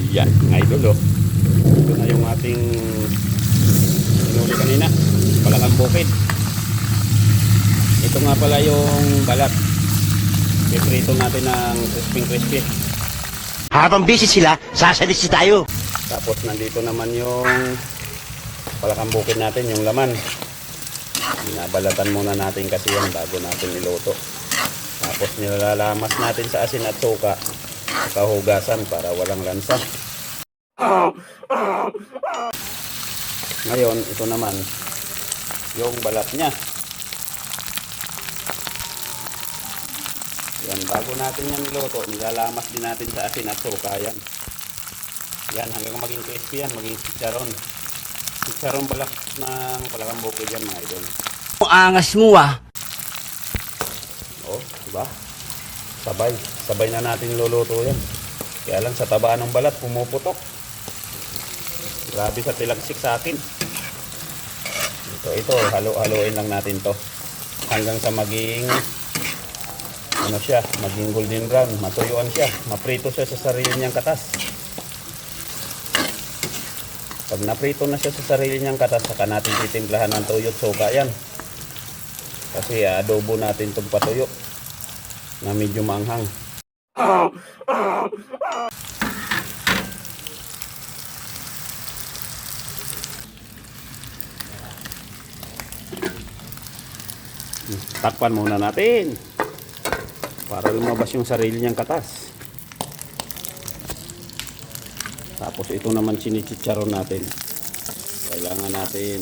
Yan, mga idol, oh. Ito na yung ating inuli kanina. Palakang bukid. Ito nga pala yung balat. Piprito natin ng crispy. Habang busy sila, sasalis tayo. Tapos nandito naman yung palakang bukid natin, yung laman. Binabalatan muna natin kasi yan bago natin iluto. Tapos nilalamas natin sa asin at suka sa kahugasan para walang lansa. Ngayon, ito naman yung balat niya. Yan, bago natin yan niluto, nilalamas din natin sa asin at suka yan. Yan, hanggang maging crispy yan, maging chicharon. Chicharon balak ng palakang bukid yan, mga idol. Ang angas mo ah. Oh, diba? Sabay na natin luluto yan. Kaya lang sa taba ng balat, pumuputok. Grabe sa tilagsik sa akin. Ito, halo-haloin lang natin to. Hanggang sa maging, maging golden brown. Matuyuan siya. Maprito siya sa sarili niyang katas. Pag naprito na siya sa sarili niyang katas, saka natin titimplahan ng tuyo at suka yan. Kasi adobo natin itong patuyo na medyo maanghang. Takpan muna natin para lumabas yung sarili niyang katas. Tapos ito naman sinichicharon natin. Kailangan natin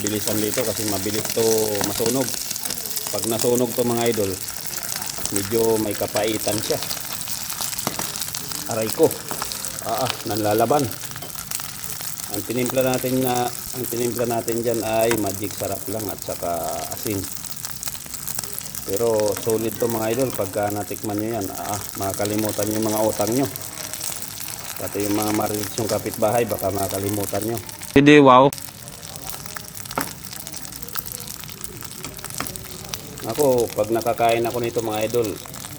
bilisan dito kasi mabilis to masunog. Pag nasunog to, mga idol, medyo may kapaitan siya. Aray ko. Nanlalaban. Ang tinimpla natin diyan ay magic sarap lang at saka asin. Pero solid to, mga idol, pagka natikman niyo yan. Makakalimutan yung mga utang nyo. Pati yung mga marites yung kapitbahay, baka makakalimutan nyo. Hindi, wow. Ako, pag nakakain ako nito, mga idol,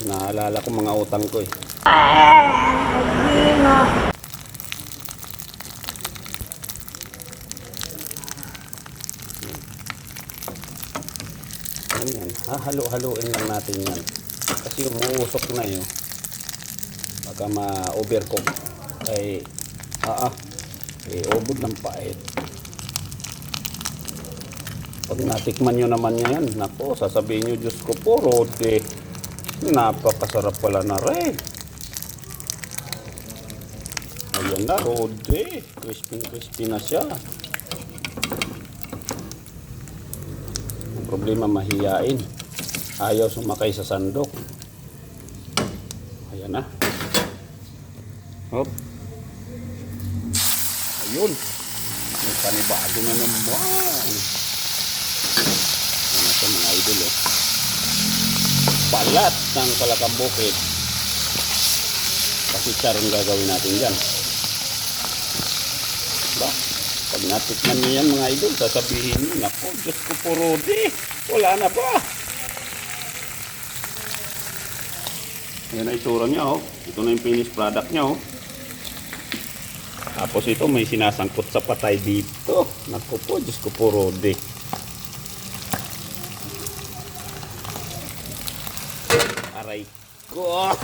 naalala ko mga utang ko eh. Ayan, halo-haloin lang natin yan. Kasi umuusok na yun. Baka ma-overcook. Ay, ubod ng pait. Pag natikman nyo naman yan, nako, sasabihin nyo, Diyos ko po, Rode, napakasarap pala na rin. Ayan na, Rode, crispy na siya. Ang problema, mahiyain. Ayaw sumakay sa sandok. Ayan na. Hop. Ayun. May panibago na naman. Ano sa mga idol, oh. Balat ng palakang bukid. Kasi charong gagawin natin dyan. Diba? Pag natikman nyo yan, mga idol, sasabihin nyo, naku, Diyos ko po, Rode, wala na ba? Yan ang itsura niya, oh. Ito na yung finished product niya, oh. Tapos ito, may sinasangkot sa patay dito. Naku po, Diyos ko po, Rode. Aray ko.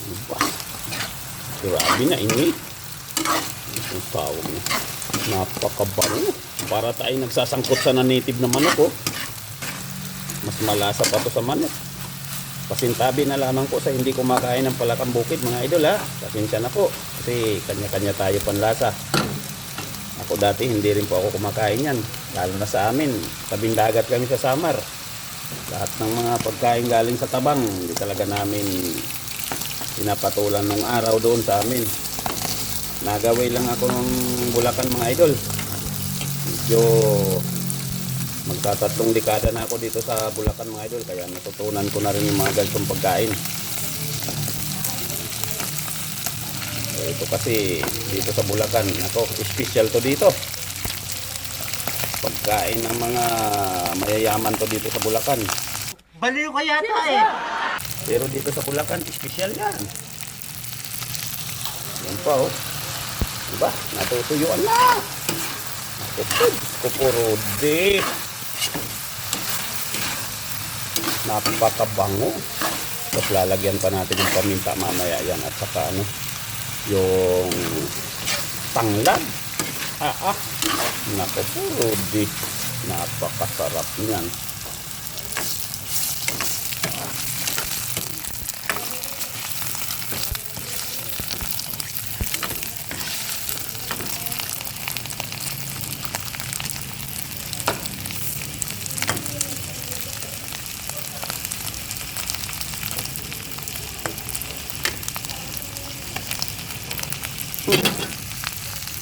Diba? Grabe na, init. Ang tawag niya. Napakabango. Para tayo nagsasangkot sa native na manok, oh. Mas malasa pa to sa manok. Pasintabi na lamang po sa hindi kumakain ng palakang bukid, mga idol, ha. Pasensya na po. Kasi kanya-kanya tayo panlasa. Ako dati hindi rin po ako kumakain yan. Lalo na sa amin. Tabing dagat kami sa Samar. Lahat ng mga pagkain galing sa tabang. Hindi talaga namin pinapatulan ng araw doon sa amin. Nagaway lang ako ng Bulacan, mga idol. Medyo magtatatlong dekada na ako dito sa Bulacan, mga idol, kaya natutunan ko na rin yung mga ganitong pagkain. Ito kasi dito sa Bulacan, ako, special to dito. Pagkain ng mga mayayaman to dito sa Bulacan. Baliw ka yata eh. Pero dito sa Bulacan, espesyal yan. Yan pa oh. Diba? Natutuyuan na. Ako po, Rodi. Napakabango. Tapos lalagyan pa natin yung paminta mamaya yan. At saka ano, yung tanglad. Naku po, Rodi. Napakasarap niyan.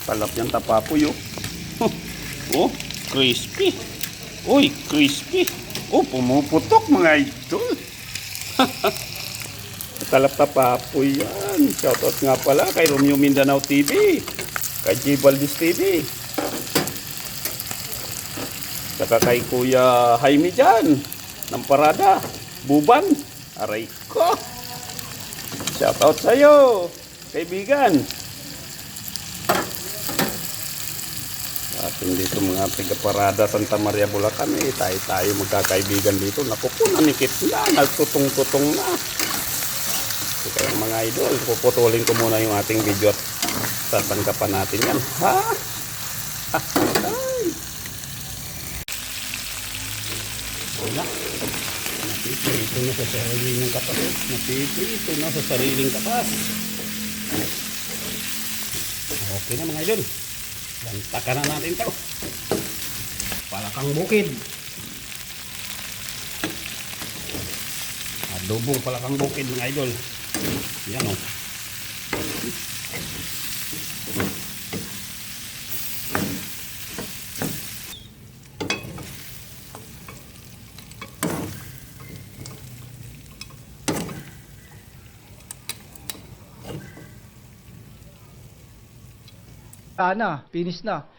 Talap yan tapapoy oh. Oh, crispy. Uy, crispy. Oh, pumuputok mga idol. Talap tapapoy yan. Shoutout nga pala kay Romeo Mindanao TV. Kay J. Valdez TV. Saka kay Kuya Jaime dyan. Ng Parada. Buban. Aray ko. Shoutout sa'yo. Kaibigan. Atin dito mga taga-Parada Santa Maria Bulacan tayo magkakaibigan dito. Naku po, nanikit na, nagtutong-tutong na. So, kaya mga idol, puputulin ko muna yung ating video at sasangkapan natin yan. Ha? Wala. Napipito na sa sariling kapas. Napipito na sa sariling kapas. Okay na mga idol. Lantakan na natin ito. Palakang bukid. Adobong palakang bukid mga idol. Yan o. Na, finish na.